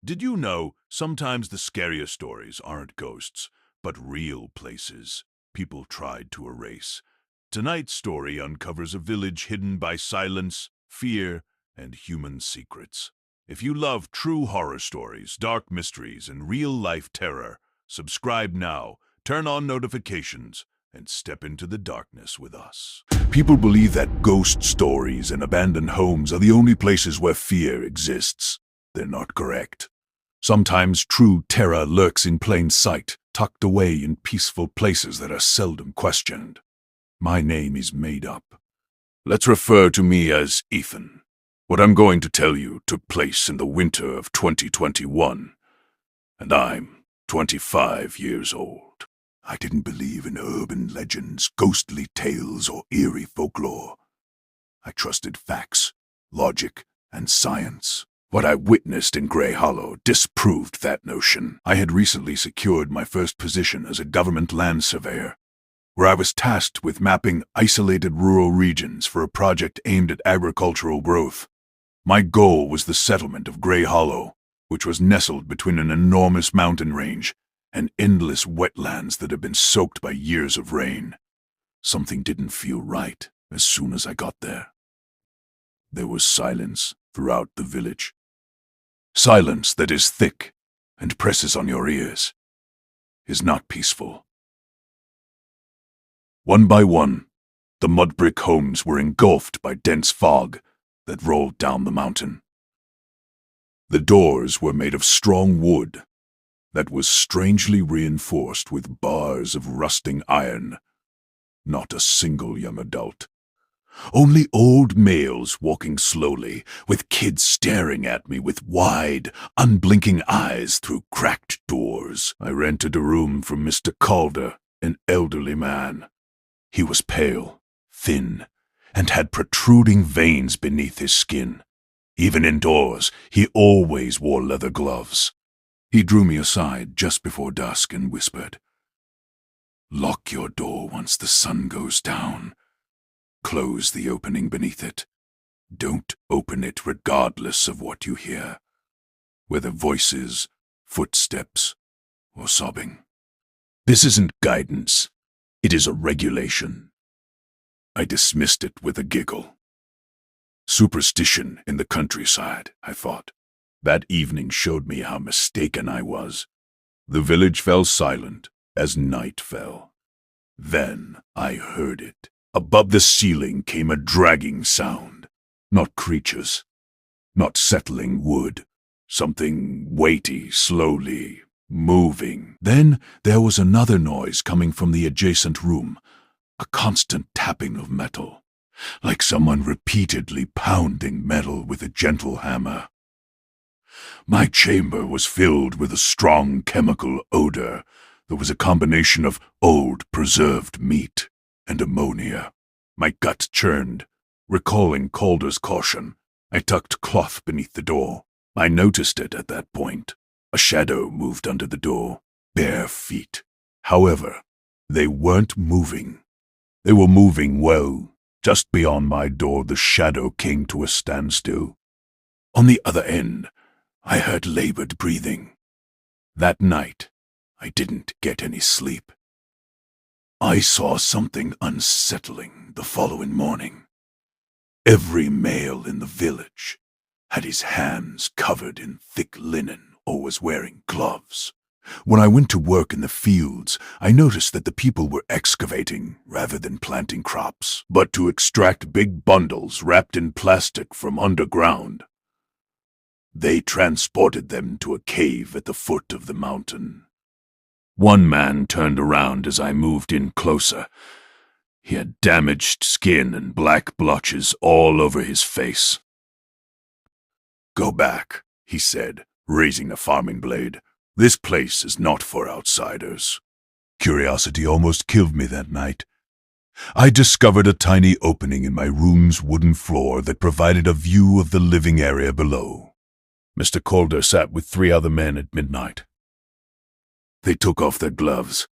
Did you know sometimes the scariest stories aren't ghosts, but real places people tried to erase? Tonight's story uncovers a village hidden by silence, fear, and human secrets. If you love true horror stories, dark mysteries, and real-life terror, subscribe now, turn on notifications, and step into the darkness with us. People believe that ghost stories and abandoned homes are the only places where fear exists. They're not correct. Sometimes true terror lurks in plain sight, tucked away in peaceful places that are seldom questioned. My name is made up. Let's refer to me as Ethan. What I'm going to tell you took place in the winter of 2021, and I'm 25 years old. I didn't believe in urban legends, ghostly tales, or eerie folklore. I trusted facts, logic, and science. What I witnessed in Grey Hollow disproved that notion. I had recently secured my first position as a government land surveyor, where I was tasked with mapping isolated rural regions for a project aimed at agricultural growth. My goal was the settlement of Grey Hollow, which was nestled between an enormous mountain range and endless wetlands that had been soaked by years of rain. Something didn't feel right as soon as I got there. There was silence throughout the village. Silence that is thick and presses on your ears, is not peaceful. One by one, the mud brick homes were engulfed by dense fog that rolled down the mountain. The doors were made of strong wood that was strangely reinforced with bars of rusting iron. Not a single young adult. Only old males walking slowly, with kids staring at me with wide, unblinking eyes through cracked doors. I rented a room from Mr. Calder, an elderly man. He was pale, thin, and had protruding veins beneath his skin. Even indoors, he always wore leather gloves. He drew me aside just before dusk and whispered, "Lock your door once the sun goes down. Close the opening beneath it. Don't open it regardless of what you hear, whether voices, footsteps, or sobbing. This isn't guidance. It is a regulation." I dismissed it with a giggle. Superstition in the countryside, I thought. That evening showed me how mistaken I was. The village fell silent as night fell. Then I heard it. Above the ceiling came a dragging sound. Not creatures, not settling wood. Something weighty, slowly moving. Then there was another noise coming from the adjacent room, a constant tapping of metal, like someone repeatedly pounding metal with a gentle hammer. My chamber was filled with a strong chemical odor. There was a combination of old preserved meat and ammonia. My gut churned. Recalling Calder's caution, I tucked cloth beneath the door. I noticed it at that point. A shadow moved under the door, bare feet. However, they weren't moving. They were moving well. Just beyond my door, the shadow came to a standstill. On the other end, I heard labored breathing. That night, I didn't get any sleep. I saw something unsettling the following morning. Every male in the village had his hands covered in thick linen or was wearing gloves. When I went to work in the fields, I noticed that the people were excavating rather than planting crops, but to extract big bundles wrapped in plastic from underground. They transported them to a cave at the foot of the mountain. One man turned around as I moved in closer. He had damaged skin and black blotches all over his face. "Go back," he said, raising a farming blade. "This place is not for outsiders." Curiosity almost killed me that night. I discovered a tiny opening in my room's wooden floor that provided a view of the living area below. Mr. Calder sat with 3 other men at midnight. They took off their gloves.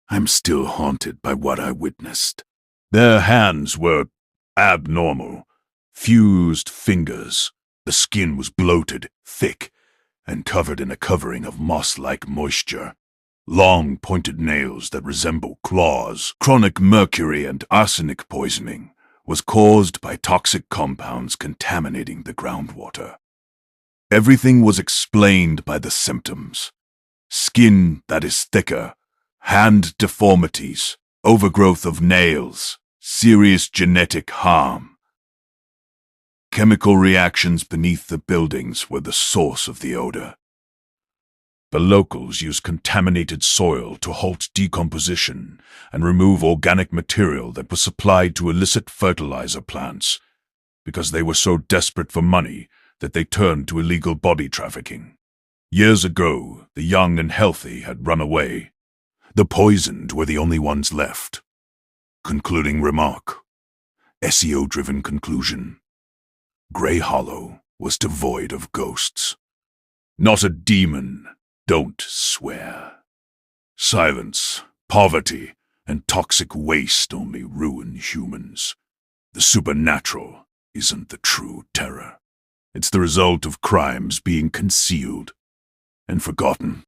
I'm still haunted by what I witnessed. Their hands were abnormal, fused fingers. The skin was bloated, thick, and covered in a covering of moss-like moisture. Long, pointed nails that resemble claws. Chronic mercury and arsenic poisoning was caused by toxic compounds contaminating the groundwater. Everything was explained by the symptoms. Skin that is thicker, hand deformities, overgrowth of nails, serious genetic harm. Chemical reactions beneath the buildings were the source of the odor. The locals used contaminated soil to halt decomposition and remove organic material that was supplied to illicit fertilizer plants, because they were so desperate for money that they turned to illegal body trafficking. Years ago, the young and healthy had run away. The poisoned were the only ones left. Concluding remark. SEO-driven conclusion. Grey Hollow was devoid of ghosts. Not a demon. Don't swear. Silence, poverty, and toxic waste only ruin humans. The supernatural isn't the true terror. It's the result of crimes being concealed and forgotten.